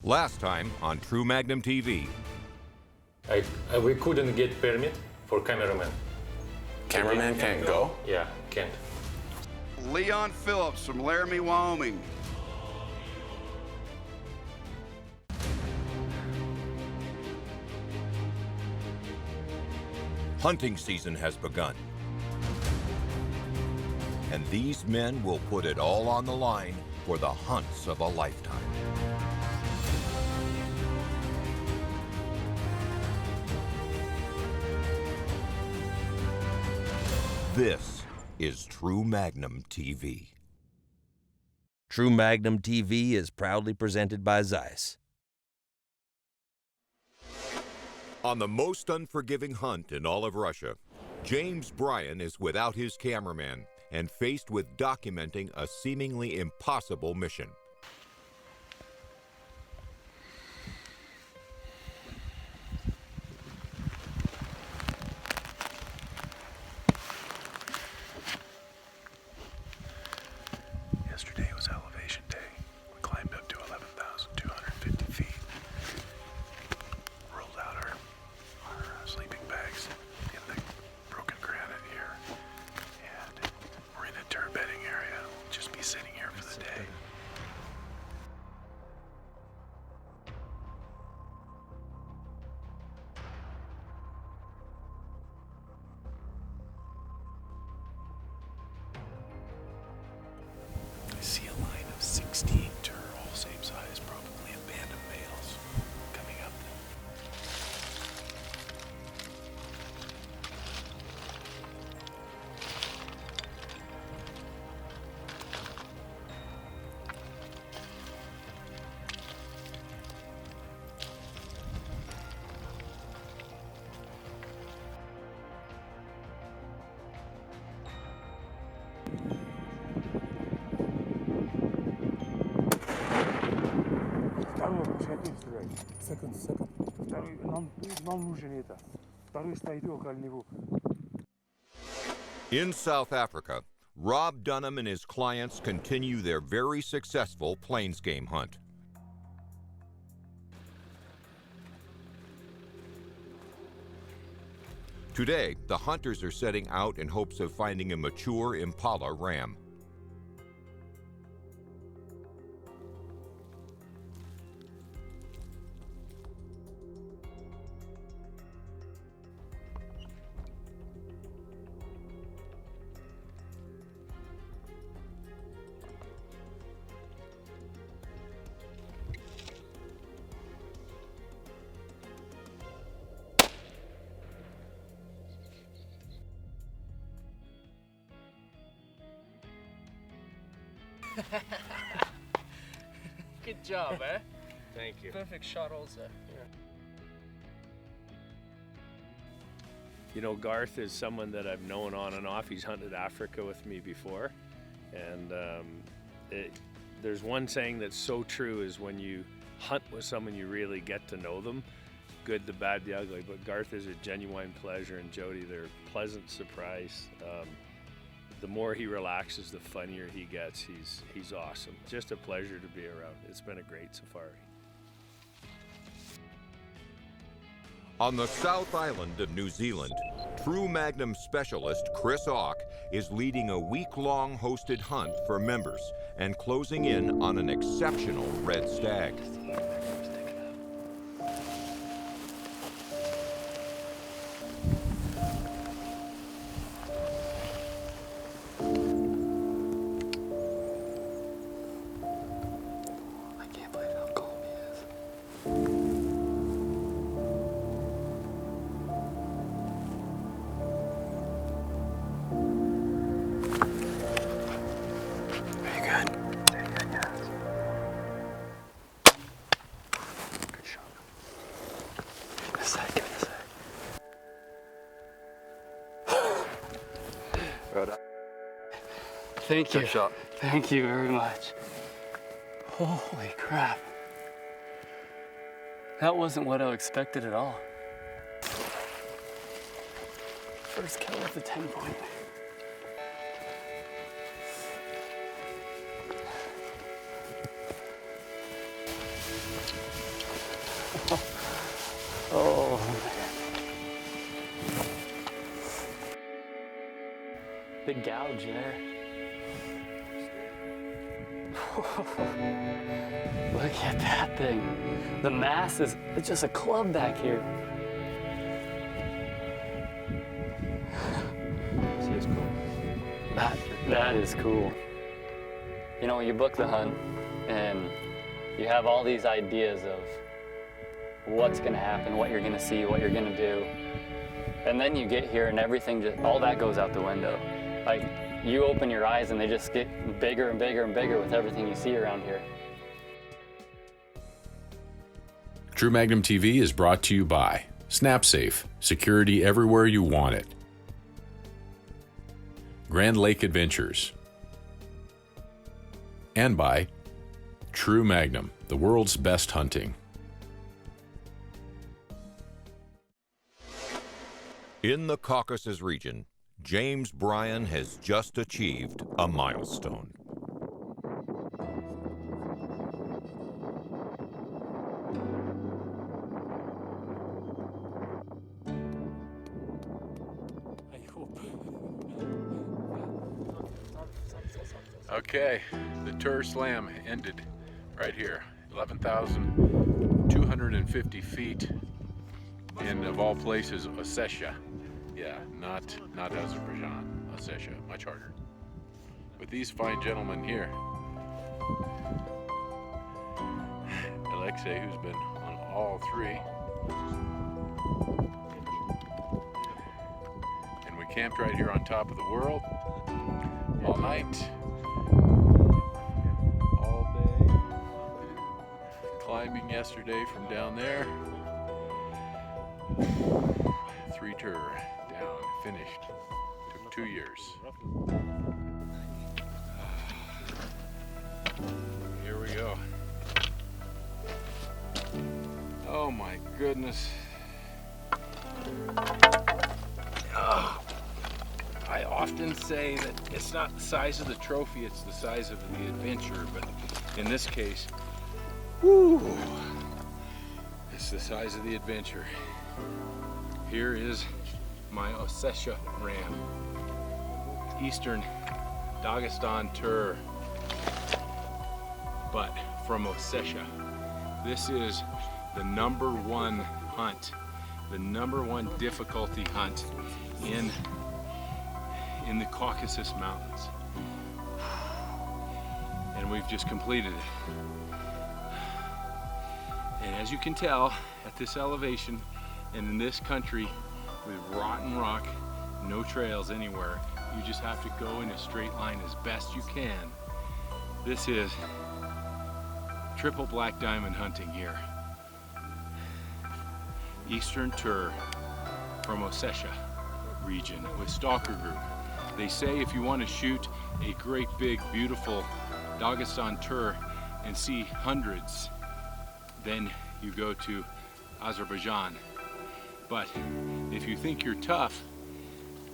Last time on True Magnum TV. We couldn't get permit for cameraman. Cameraman can't go? Yeah, can't. Leon Phillips from Laramie, Wyoming. Hunting season has begun. And these men will put it all on the line for the hunts of a lifetime. This is True Magnum TV. True Magnum TV is proudly presented by Zeiss. On the most unforgiving hunt in all of Russia, James Bryan is without his cameraman and faced with documenting a seemingly impossible mission. Yesterday was elevation day. We climbed up to 11,250 feet. Rolled out our sleeping bags in the broken granite here. And we're in a dirt bedding area. We'll just be sitting here for the day. I see a line of 16 turtle, same size, probably a band of males coming up. Second. Второй стоит около него. In South Africa, Rob Dunham and his clients continue their very successful plains game hunt. Today, the hunters are setting out in hopes of finding a mature impala ram. Good job, eh? Thank you. Perfect shot also. You know, Garth is someone that I've known on and off. He's hunted Africa with me before. And there's one saying that's so true is when you hunt with someone, you really get to know them. Good, the bad, the ugly. But Garth is a genuine pleasure, and Jody, they're a pleasant surprise. The more he relaxes, the funnier he gets. He's awesome. Just a pleasure to be around. It's been a great safari. On the South Island of New Zealand, True Magnum specialist Chris Auck is leading a week-long hosted hunt for members and closing in on an exceptional red stag. Thank you. Good shot. Thank you very much. Holy crap. That wasn't what I expected at all. First kill with the 10-point. Oh. Big gouge there. Look at that thing. The mass is just a club back here. This is cool. That is cool. You know, when you book the hunt and you have all these ideas of what's gonna happen, what you're gonna see, what you're gonna do, and then you get here and everything, all that goes out the window. Like, you open your eyes and they just get bigger and bigger and bigger with everything you see around here. True Magnum TV is brought to you by SnapSafe, security everywhere you want it. Grand Lake Adventures. And by True Magnum, the world's best hunting. In the Caucasus region, James Bryan has just achieved a milestone. Okay, the tour slam ended right here. 11,250 feet in, of all places, Ossetia. Yeah, not Azerbaijan, Ossetia, much harder. With these fine gentlemen here, Alexei, who's been on all three, and we camped right here on top of the world all night, all day, climbing yesterday from down there. 3 tour down, finished. Took 2 years. Here we go. Oh my goodness. Oh. I often say that it's not the size of the trophy, it's the size of the adventure, but in this case, whoo, it's the size of the adventure. Here is my Ossetia ram, Eastern Dagestan tour, but from Ossetia. This is the #1 hunt, the #1 difficulty hunt in the Caucasus Mountains. And we've just completed it. And as you can tell, at this elevation and in this country with rotten rock, no trails anywhere, you just have to go in a straight line as best you can. This is triple black diamond hunting here. Eastern tour from Ossetia region with Stalker Group. They say if you want to shoot a great big beautiful Dagestan tour and see hundreds, then you go to Azerbaijan. But if you think you're tough,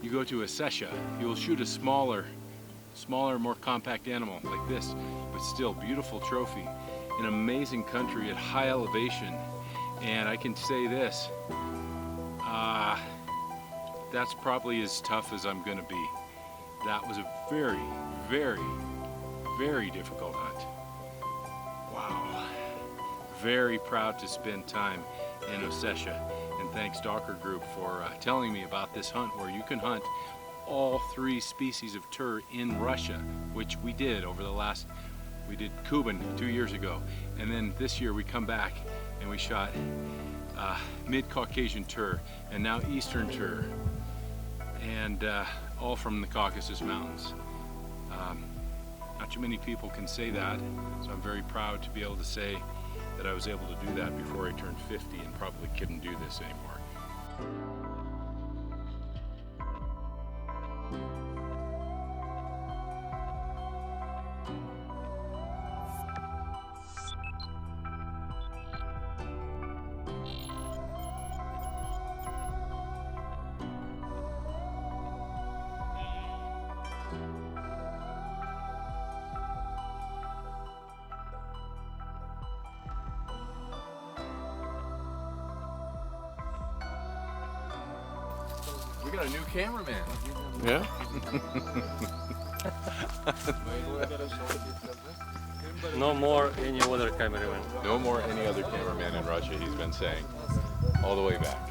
you go to Ossetia. You will shoot a smaller, more compact animal like this, but still beautiful trophy. An amazing country at high elevation. And I can say this, that's probably as tough as I'm gonna be. That was a very, very, very difficult hunt. Wow. Very proud to spend time in Ossetia. And thanks Stalker Group for telling me about this hunt where you can hunt all 3 species of tur in Russia, which we did over the last, we did Kuban 2 years ago. And then this year we come back and we shot mid-Caucasian tur and now Eastern tur. And all from the Caucasus Mountains. Not too many people can say that, so I'm very proud to be able to say that I was able to do that before I turned 50 and probably couldn't do this anymore. got a new cameraman. Yeah? No more any other cameraman. No more any other cameraman in Russia, he's been saying, all the way back.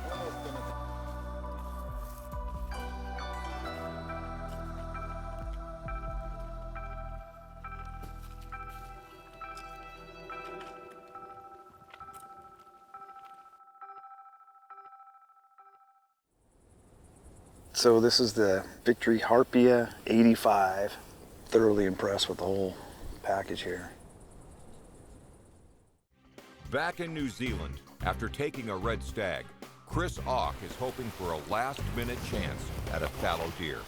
So this is the Victory Harpia 85. Thoroughly impressed with the whole package here. Back in New Zealand, after taking a red stag, Chris Auk is hoping for a last-minute chance at a fallow deer.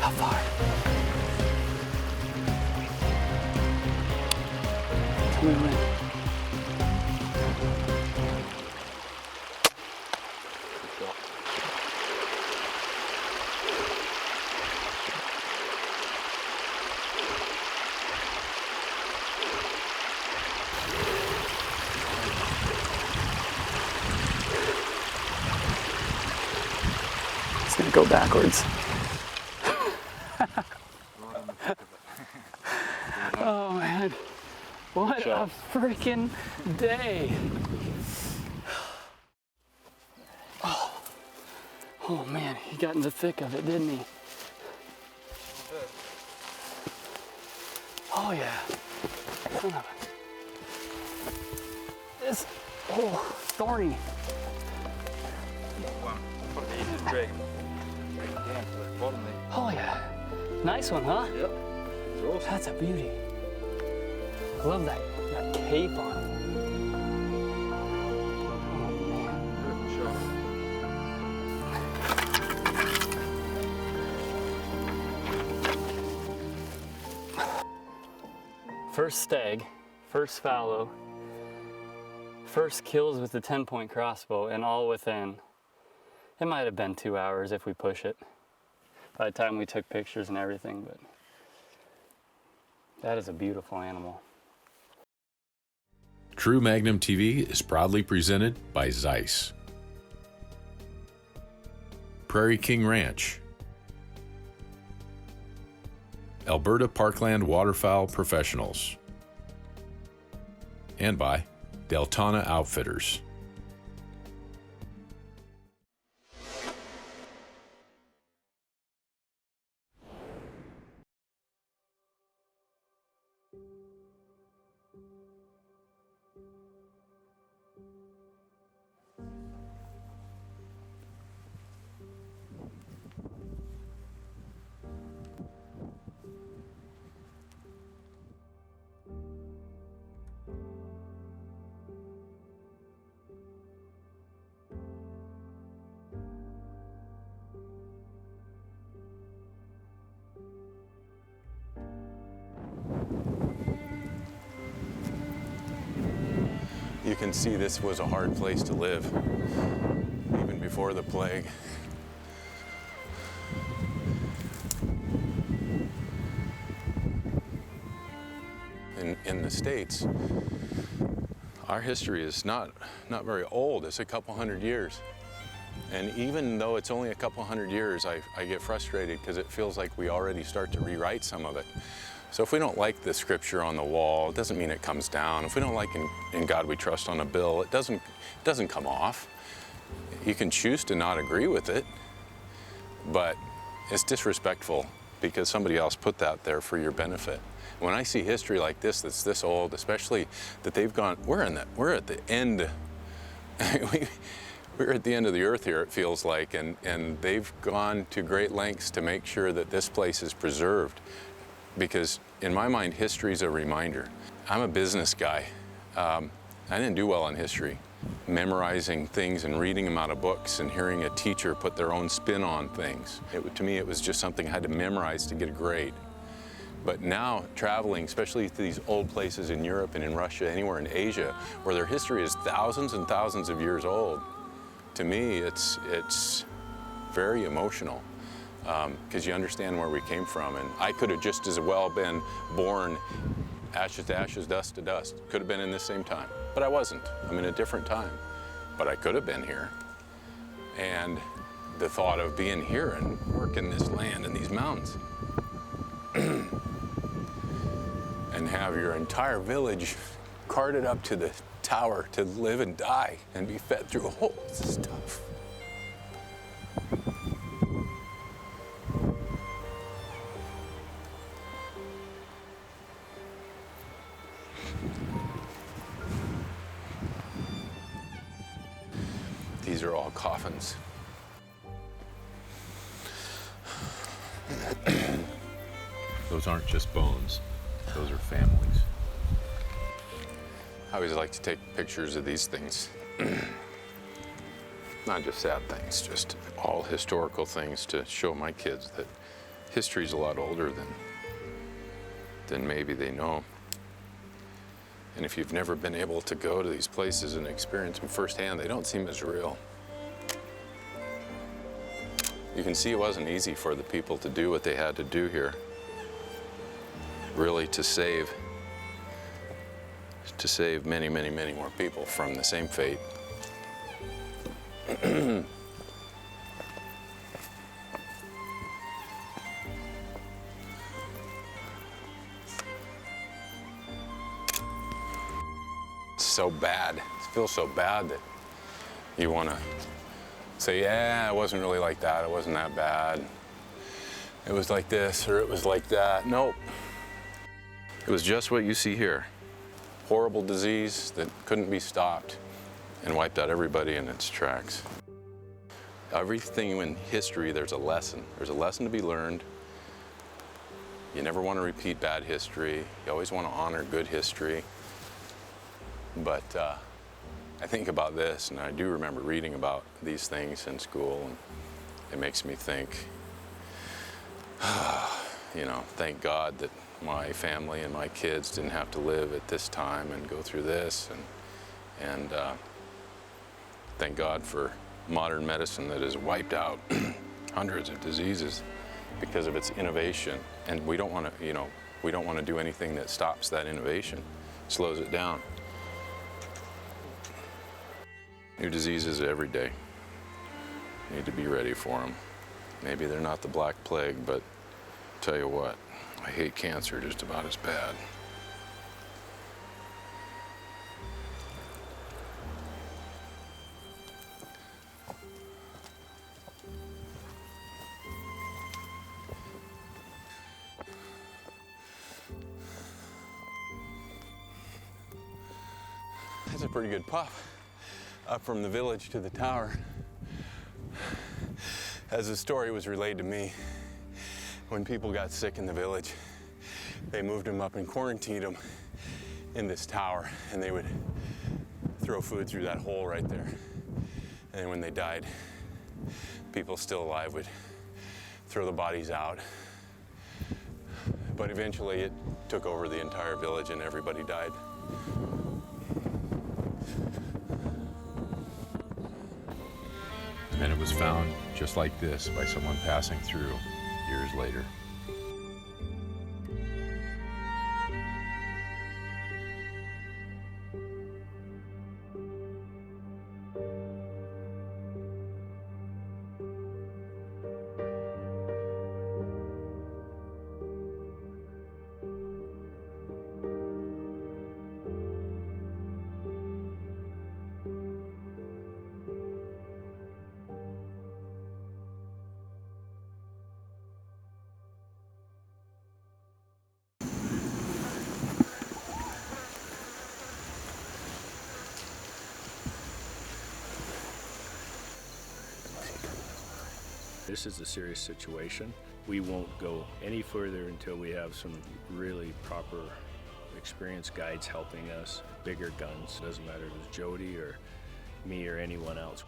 How far? Tell me when. It's gonna go backwards. Oh man, what a freaking day. Oh man, he got in the thick of it, didn't he? Oh yeah. Son of a... This, oh, thorny. Oh yeah. Nice one, huh? Yep. That's a beauty. I love that cape on it. First stag, first fallow, first kills with the 10-point crossbow, and all within, it might have been 2 hours if we push it, by the time we took pictures and everything, but that is a beautiful animal. True Magnum TV is proudly presented by Zeiss, Prairie King Ranch, Alberta Parkland Waterfowl Professionals, and by Deltona Outfitters. You can see this was a hard place to live, even before the plague. In the States, our history is not very old. It's a couple hundred years. And even though it's only a couple hundred years, I get frustrated because it feels like we already start to rewrite some of it. So if we don't like the scripture on the wall, it doesn't mean it comes down. If we don't like in God we trust on a bill, it doesn't come off. You can choose to not agree with it, but it's disrespectful because somebody else put that there for your benefit. When I see history like this, that's this old, especially that they've gone, we're at the end, we're at the end of the earth here, it feels like, and they've gone to great lengths to make sure that this place is preserved. Because in my mind, history is a reminder. I'm a business guy. I didn't do well in history. Memorizing things and reading them out of books and hearing a teacher put their own spin on things. To me, it was just something I had to memorize to get a grade. But now traveling, especially to these old places in Europe and in Russia, anywhere in Asia, where their history is thousands and thousands of years old, to me it's very emotional, because you understand where we came from. And I could have just as well been born ashes to ashes, dust to dust. Could have been in this same time, but I wasn't. I'm in a different time, but I could have been here. And the thought of being here and working this land and these mountains and have your entire village carted up to the tower to live and die and be fed through holes is tough. These are all coffins. Those aren't just bones, those are families. I always like to take pictures of these things. Not just sad things, just all historical things to show my kids that history's a lot older than maybe they know. And if you've never been able to go to these places and experience them firsthand, they don't seem as real. You can see it wasn't easy for the people to do what they had to do here, really to save many, many, many more people from the same fate. It's so bad. It feels so bad that you want to say, yeah, it wasn't really like that. It wasn't that bad. It was like this, or it was like that. Nope. It was just what you see here. Horrible disease that couldn't be stopped and wiped out everybody in its tracks. Everything in history, there's a lesson. There's a lesson to be learned. You never want to repeat bad history. You always want to honor good history. But I think about this, and I do remember reading about these things in school, and it makes me think, you know, thank God that my family and my kids didn't have to live at this time and go through this, and thank God for modern medicine that has wiped out hundreds of diseases because of its innovation. And we don't want to, you know, we don't want to do anything that stops that innovation, slows it down. New diseases every day. You need to be ready for them. Maybe they're not the Black Plague, but tell you what, I hate cancer just about as bad. That's a pretty good pop. Up from the village to the tower. As the story was relayed to me, when people got sick in the village, they moved them up and quarantined them in this tower, and they would throw food through that hole right there. And when they died, people still alive would throw the bodies out. But eventually it took over the entire village and everybody died. And then it was found just like this by someone passing through years later. This is a serious situation. We won't go any further until we have some really proper experienced guides helping us, bigger guns. Doesn't matter if it's Jody or me or anyone else.